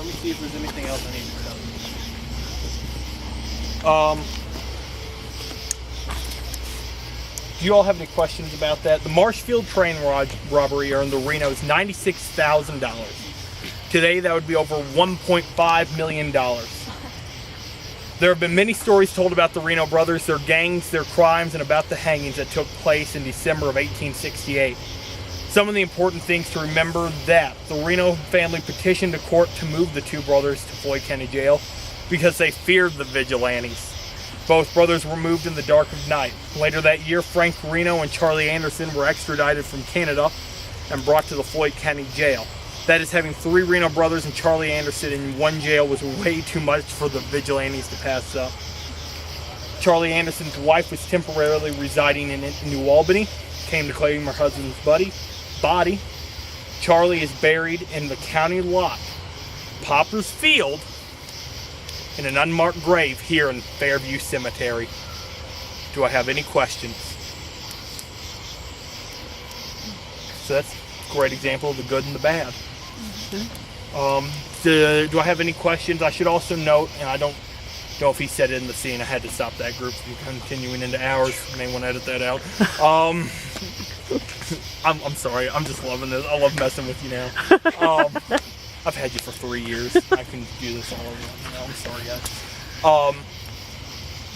let me see if there's anything else I need to tell you. Do you all have any questions about that? The Marshfield train robbery earned the Renos $96,000. Today, that would be over $1.5 million. There have been many stories told about the Reno brothers, their gangs, their crimes, and about the hangings that took place in December of 1868. Some of the important things to remember that the Reno family petitioned a court to move the two brothers to Floyd County Jail because they feared the vigilantes. Both brothers were moved in the dark of night. Later that year, Frank Reno and Charlie Anderson were extradited from Canada and brought to the Floyd County Jail. That is, having 3 Reno brothers and Charlie Anderson in one jail was way too much for the vigilantes to pass up. Charlie Anderson's wife was temporarily residing in New Albany, came to claim her husband's body. Charlie is buried in the county lot, Poplar's Field, in an unmarked grave here in Fairview Cemetery. Do I have any questions? So that's a great example of the good and the bad. Do I have any questions? I should also note, and I don't know if he said it in the scene, I had to stop that group from continuing into ours. I may want to edit that out. I'm sorry, I'm just loving this. I love messing with you now. I've had you for 3 years. I can do this all over again. I'm sorry, guys.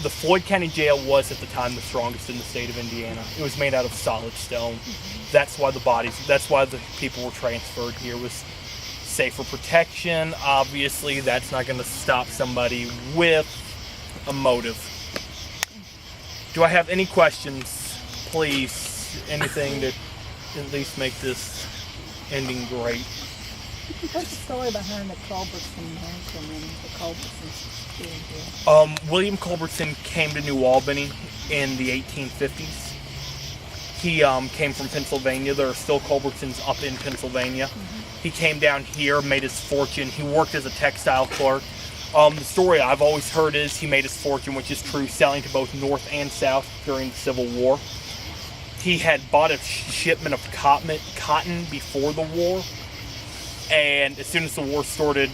The Floyd County Jail was at the time the strongest in the state of Indiana. It was made out of solid stone. That's why the people were transferred here, was safer protection. Obviously, that's not going to stop somebody with a motive. Do I have any questions? Please, anything to at least make this ending great. What's the story behind the Culbertson mansion and the Culbertsons being here? William Culbertson came to New Albany in the 1850s. He came from Pennsylvania. There are still Culbertsons up in Pennsylvania. Mm-hmm. He came down here, made his fortune. He worked as a textile clerk. The story I've always heard is he made his fortune, which is true, selling to both North and South during the Civil War. He had bought a shipment of cotton before the war. And as soon as the war started,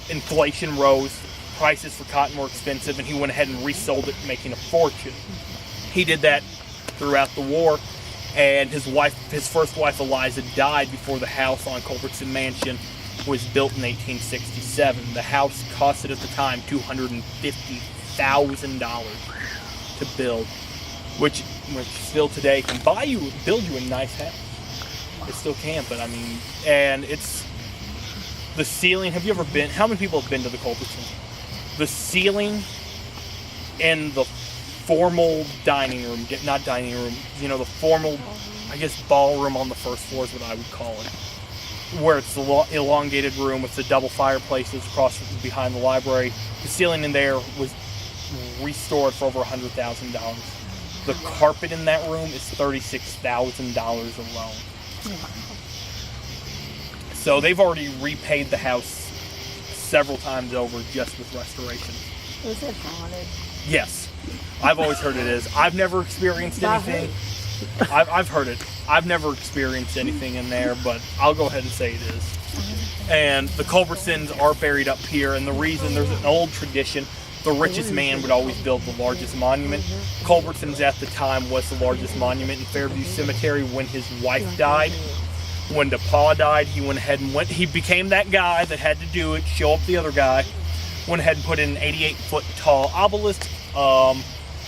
inflation rose, prices for cotton were expensive, and he went ahead and resold it, making a fortune. He did that throughout the war, and his first wife Eliza died before the house on Culbertson Mansion was built in 1867. The house costed at the time $250,000 to build, which still today can build you a nice house. It still can, but I mean, and it's the ceiling. Have you ever been? How many people have been to the Culbertson? The ceiling in the formal dining room, not dining room, the formal, I guess, ballroom on the first floor is what I would call it, where it's the elongated room with the double fireplaces across behind the library. The ceiling in there was restored for over $100,000. The carpet in that room is $36,000 alone. So they've already repaid the house several times over just with restoration. Is it haunted? Yes. I've always heard it is. I've never experienced anything. I've heard it. I've never experienced anything in there, but I'll go ahead and say it is. And the Culbertsons are buried up here, and the reason, there's an old tradition. The richest man would always build the largest monument. Culbertson's at the time was the largest monument in Fairview Cemetery when his wife died. When DePaul died, he went ahead and he became that guy that had to do it, show up the other guy. Went ahead and put in an 88-foot tall obelisk.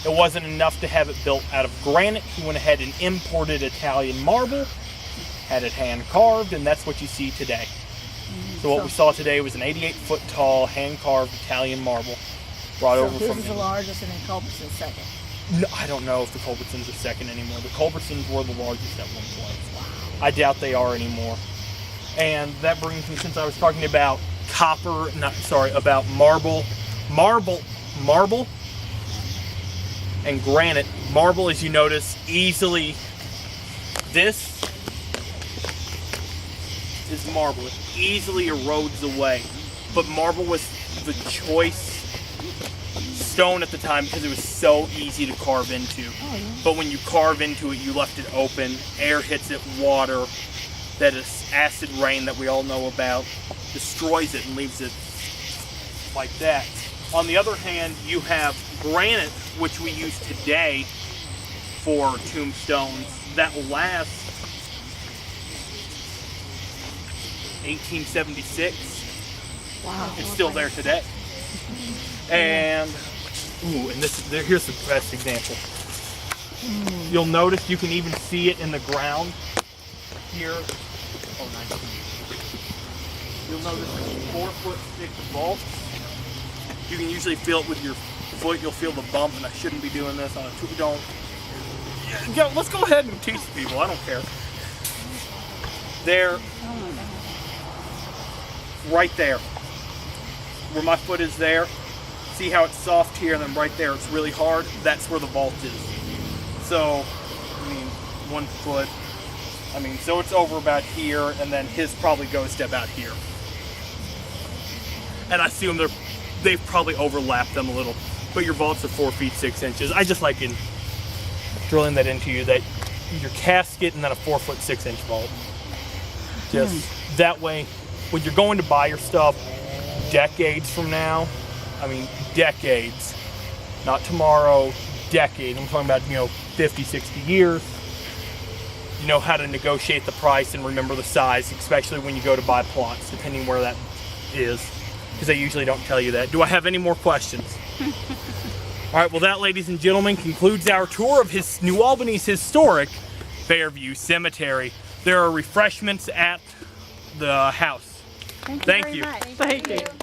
It wasn't enough to have it built out of granite. He went ahead and imported Italian marble, had it hand carved, and that's what you see today. So what we saw today was an 88-foot tall hand carved Italian marble. Brought over this from is the largest, and then Culbertson's second. No, I don't know if the Culbertsons are second anymore. The Culbertsons were the largest at one point. I doubt they are anymore. And that brings me, since I was talking about about marble and granite. Marble, as you notice, this is marble. It easily erodes away. But marble was the choice stone at the time because it was so easy to carve into. But when you carve into it, you left it open, air hits it, water, that is acid rain that we all know about destroys it and leaves it like that. On the other hand, you have granite, which we use today for tombstones, that lasts 1876. Wow. It's still there today. And here's the best example. You'll notice you can even see it in the ground here. Oh, nice. You'll notice it's 4'6" vault. You can usually feel it with your foot. You'll feel the bump, and I shouldn't be doing this on a tool. Don't. Yeah, let's go ahead and teach people. I don't care. There, right there, where my foot is there. See how it's soft here, and then right there it's really hard? That's where the vault is. So, I mean, 1 foot. I mean, so it's over about here, and then his probably goes to about here. And I assume they've probably overlapped them a little. But your vaults are 4 feet 6 inches. I just like drilling that into you, that your casket and then a 4'6" vault. Just that way, when you're going to buy your stuff decades from now, I mean decades, not tomorrow, decades. I'm talking about 50, 60 years. You know how to negotiate the price and remember the size, especially when you go to buy plots, depending where that is, because they usually don't tell you that. Do I have any more questions? All right, well that, ladies and gentlemen, concludes our tour of New Albany's historic Fairview Cemetery. There are refreshments at the house. Thank you. Thank you. Thank you.